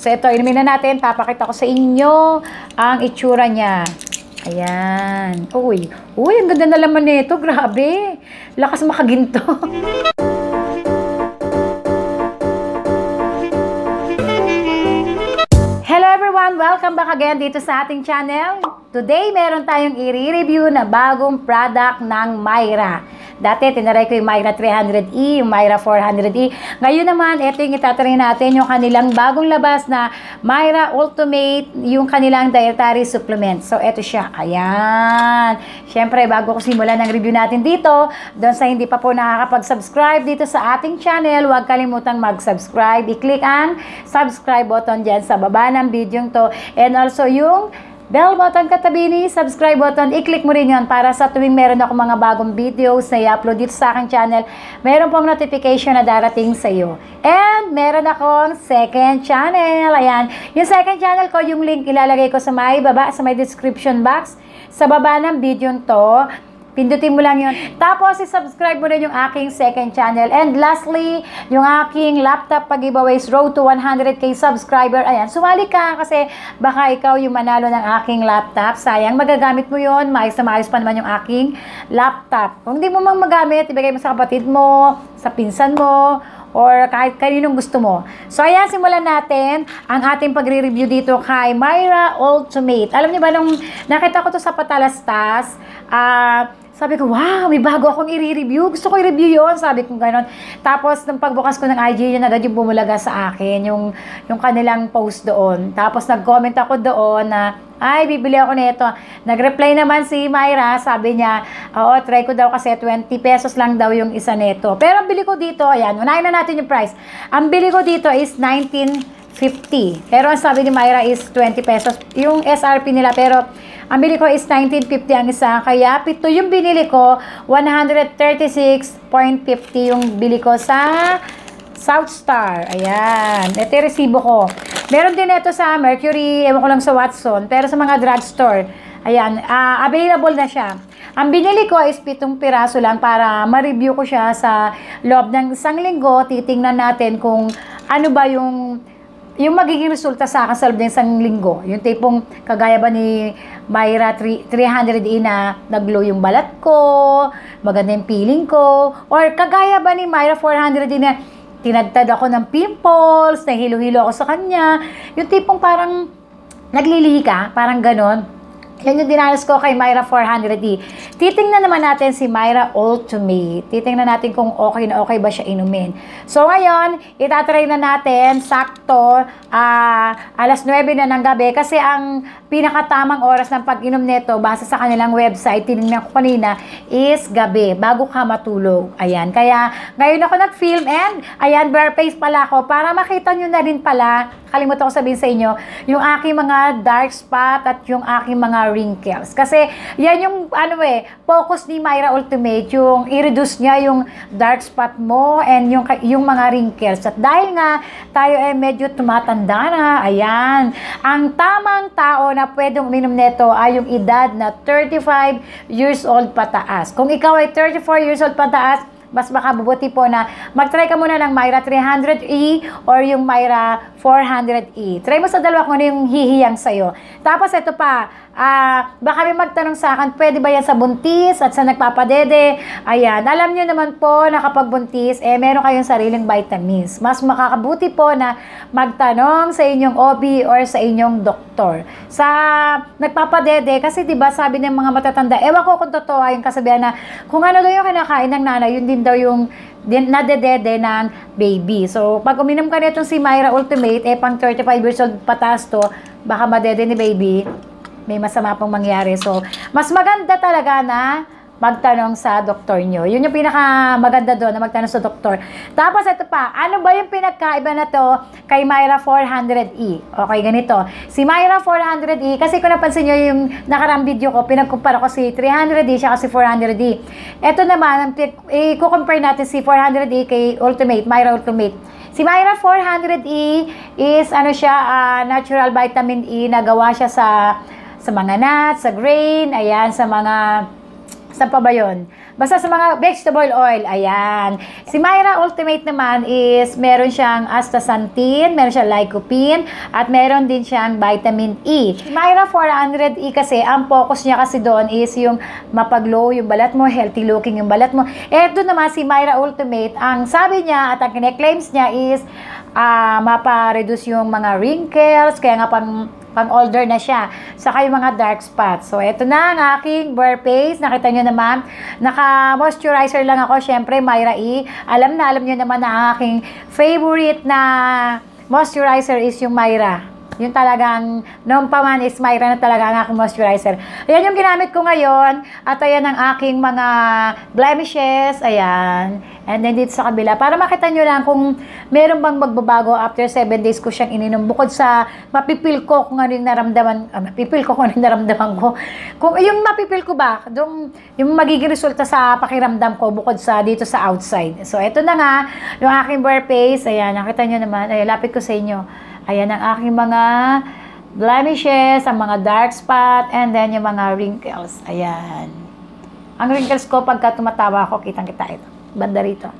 So, ito, inumin na natin. Papakita ko sa inyo ang itsura niya. Ayan. Uy, ang ganda na laman nito. Grabe. Lakas makaginto. Hello everyone! Welcome back again dito sa ating channel. Today, meron tayong i-review na bagong product ng Myra. Dati, tinaray ko yung Myra 300E, yung Myra 400E. Ngayon naman, ito yung itatry natin, yung kanilang bagong labas na Myra Ultimate, yung kanilang dietary supplement. So, ito siya. Ayan. Siyempre, bago ko simulan ang review natin dito, doon sa hindi pa po nakakapag-subscribe dito sa ating channel, huwag kalimutang mag-subscribe. I-click ang subscribe button dyan sa baba ng video to. And also, yung bell button katabi ni subscribe button, i-click mo rin yun para sa tuwing meron ako mga bagong videos na i-upload dito sa aking channel, meron pong notification na darating sa iyo. And meron akong second channel. Ayan. Yung second channel ko, yung link ilalagay ko sa may baba, sa may description box, sa baba ng video to. Pindutin mo lang yun. Tapos, i-subscribe mo rin yung aking second channel. And lastly, yung aking laptop pag-giveaways road to 100k subscriber. Ayan, sumali ka kasi baka ikaw yung manalo ng aking laptop. Sayang, magagamit mo yun. Maayos na maayos pa naman yung aking laptop. Kung hindi mo mang magamit, ibigay mo sa kapatid mo, sa pinsan mo, or kahit kaninong gusto mo. So, ayan, simulan natin ang ating pagre-review dito kay Myra Ultimate. Alam niyo ba, nung nakita ko to sa Patalastas, sabi ko, wow, may bago akong i-review. Gusto ko i-review yun. Sabi ko gano'n. Tapos, nung pagbukas ko ng IG, yun agad yung bumulaga sa akin, yung kanilang post doon. Tapos, nag-comment ako doon na, ay, bibili ako nito. Nag-reply naman si Myra, sabi niya, oo, try ko daw kasi 20 pesos lang daw yung isa nito. Pero ang bili ko dito, ayan, unahin na natin yung price. Ang bili ko dito is 19.50. Pero ang sabi ni Myra is 20 pesos. Yung SRP nila, pero ang bili ko is 19.50 ang isa. Kaya, pito yung binili ko, 136.50 yung bili ko sa South Star. Ayan. Ito yung resibo ko. Meron din ito sa Mercury, ewan ko lang sa Watson, pero sa mga drugstore. Ayan. Available na siya. Ang binili ko is 7 piraso lang para ma-review ko siya sa loob ng isang linggo. Titingnan natin kung ano ba yung magiging resulta sa akin sa loob ng isang linggo. Yung tipong kagaya ba ni Myra 300E na nag-glow yung balat ko, maganda yung peeling ko, or kagaya ba ni Myra 400E na tinagtad ako ng pimples, nahilo-hilo ako sa kanya, yung tipong parang naglilihi ka, parang ganon. Yan yung dinanas ko kay Myra 400E. Titingnan naman natin si Myra Ultimate. Titingnan natin kung okay na okay ba siya inumin. So ngayon, itatry na natin sakto alas 9 na ng gabi kasi ang pinakatamang oras ng pag-inom nito base sa kanilang website, tinignan ko kanina, is gabi, bago ka matulog. Ayan. Kaya ngayon ako nag-film and ayan, bare face pala ako para makita nyo na rin pala, kalimutan ko sabihin sa inyo, yung aking mga dark spot at yung aking mga wrinkles. Kasi yan yung focus ni Myra Ultimate, yung i-reduce niya yung dark spot mo and yung mga wrinkles. At dahil nga tayo ay medyo tumatanda na, ayan, ang tamang tao na pwedeng uminom nito ay yung edad na 35 years old pataas. Kung ikaw ay 34 years old pataas, mas makabubuti po na mag-try ka muna ng Myra 300E or yung Myra 400E. Try mo sa dalawa kung ano yung hihiyang sa'yo. Tapos ito pa, baka may magtanong sa akin, pwede ba yan sa buntis at sa nagpapadede? Ayan, alam nyo naman po na kapag buntis, meron kayong sariling vitamins. Mas makakabuti po na magtanong sa inyong OB or sa inyong doktor. Sa nagpapadede, kasi diba sabi ng mga matatanda, ewan ko kung totoo yung kasabihan na kung ano daw yung kinakain ng nanay, yun din daw yung nadedede ng baby. So, pag uminom ka nitong si Myra Ultimate, pang 35 years old pataas to, baka madede ni baby, may masama pong mangyari. So, mas maganda talaga na magtanong sa doktor nyo. Yun yung pinaka maganda doon, na magtanong sa doktor. Tapos ito pa, ano ba yung pinagkaiba na to kay Myra 400E? Okay, ganito. Si Myra 400E, kasi kung napansin nyo yung nakarang video ko, pinagkumpara ko si 300E siya kasi 400E. Ito naman, i-compare natin si 400E kay Ultimate, Myra Ultimate. Si Myra 400E is natural vitamin E na gawa siya sa mga nuts, sa grain, ayan, sa Saan pa ba yun? Basta sa mga vegetable oil, ayan. Si Myra Ultimate naman is meron siyang astaxanthin, meron siyang lycopene, at meron din siyang vitamin E. Si Myra 400E kasi, ang focus niya kasi doon is yung mapaglow yung balat mo, healthy looking yung balat mo. Doon naman si Myra Ultimate, ang sabi niya at ang kine-claims niya is mapa-reduce yung mga wrinkles, kaya nga pang-older na siya. Saka yung mga dark spots. So, ito na ang aking bare face. Nakita nyo naman, naka-moisturizer lang ako. Siyempre, Myra E. Alam nyo naman na ang aking favorite na moisturizer is yung Myra. Yung talagang, noong pa man is Myra na talaga ang aking moisturizer. Ayan yung ginamit ko ngayon. At ayan ang aking mga blemishes. Ayan. And then dito sa kabila. Para makita nyo lang kung meron bang magbabago after 7 days ko siyang ininom. Bukod sa mapipil ko kung ano yung naramdaman. Mapipil ko kung ano yung naramdaman ko. Kung yung mapipil ko ba, yung magiging resulta sa pakiramdam ko bukod sa dito sa outside. So, ito na nga, yung aking bare face. Ayan, nakita nyo naman. Ayan, lapit ko sa inyo. Ayan ang aking mga blemishes, ang mga dark spot, and then yung mga wrinkles. Ayan. Ang wrinkles ko, pagka tumatawa ako, kitang-kita ito. Banda rito.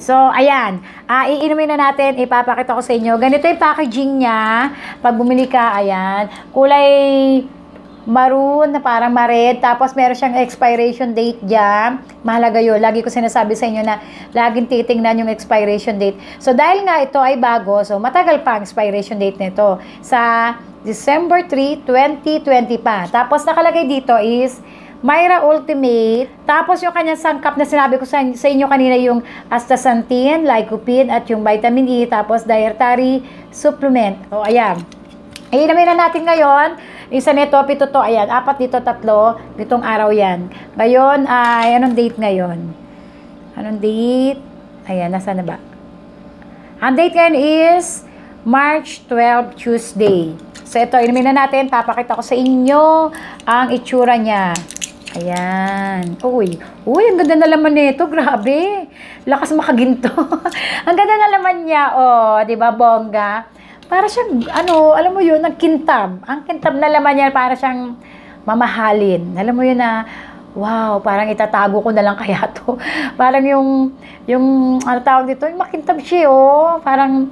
So, ayan. Iinumin na natin. Ipapakita ko sa inyo. Ganito yung packaging niya. Pag bumili ka, ayan. Kulay maroon na parang ma-red. Tapos, meron siyang expiration date dyan. Mahalaga yun. Lagi ko sinasabi sa inyo na laging titingnan yung expiration date. So, dahil nga ito ay bago, so matagal pa ang expiration date nito. Sa December 3, 2020 pa. Tapos, nakalagay dito is Myra Ultimate. Tapos, yung kanyang sangkap na sinabi ko sa inyo kanina, yung astaxanthin, lycopene, at yung vitamin E. Tapos, dietary supplement. O, ayan. Iinamin na natin ngayon. Isa nito, 7 to. Ayan, 4 dito, 3. Ditong araw yan. Ngayon, ay, anong date ngayon? Anong date? Ayan, nasa na ba? Ang date ngayon is March 12, Tuesday. So, ito, inumin na natin. Papakita ko sa inyo ang itsura niya. Ayan. Uy, ang ganda na laman nito. Grabe. Lakas makaginto. Ang ganda na laman niya. Oh, di ba, bongga? Para siyang, alam mo yun, ang kintab. Ang kintab na laman niya, para siyang mamahalin. Alam mo yun na, wow, parang itatago ko na lang kaya to. Parang yung ano tawag dito, yung makintab siya, oh. Parang,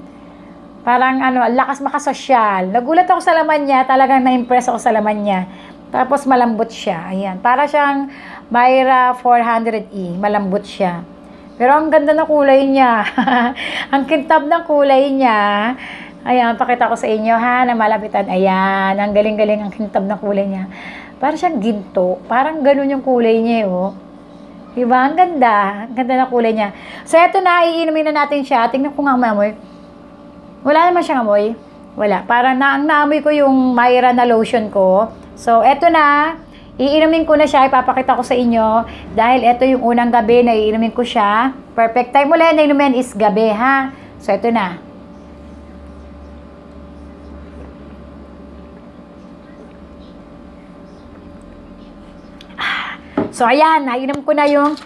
lakas makasosyal. Nagulat ako sa laman niya, talagang na-impress ako sa laman niya. Tapos malambot siya, ayan. Para siyang Myra 400E, malambot siya. Pero ang ganda ng kulay niya. Ang kintab ng kulay niya. Ayan, pakita ko sa inyo ha, na malapitan. Ayan, ang galing-galing ang kintab ng kulay niya. Para siyang ginto. Parang ganun yung kulay niya, oh. Diba? Ang ganda. Ang ganda ng kulay niya. So, eto na, iinumin na natin siya. Tingnan ko nga amoy. Wala naman siyang amoy. Wala. Parang naamoy ko yung Myra na lotion ko. So, eto na. Iinumin ko na siya. Ipapakita ko sa inyo. Dahil eto yung unang gabi na iinumin ko siya. Perfect time ulit na inumin is gabi, ha? So, eto na. So, ayan, nainom ko na yung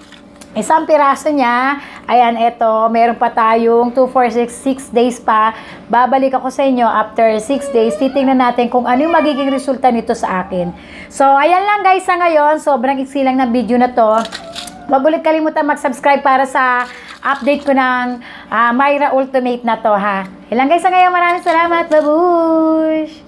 isang piraso niya. Ayan, eto, meron pa tayong 2, 4, 6 days pa. Babalik ako sa inyo after 6 days. Titingnan natin kung ano yung magiging resulta nito sa akin. So, ayan lang guys sa ngayon. Sobrang iksi lang ng video na to. Huwag ulit kalimutan mag-subscribe para sa update ko ng Myra Ultimate na to, ha. Ayan lang guys sa ngayon. Maraming salamat. Babush!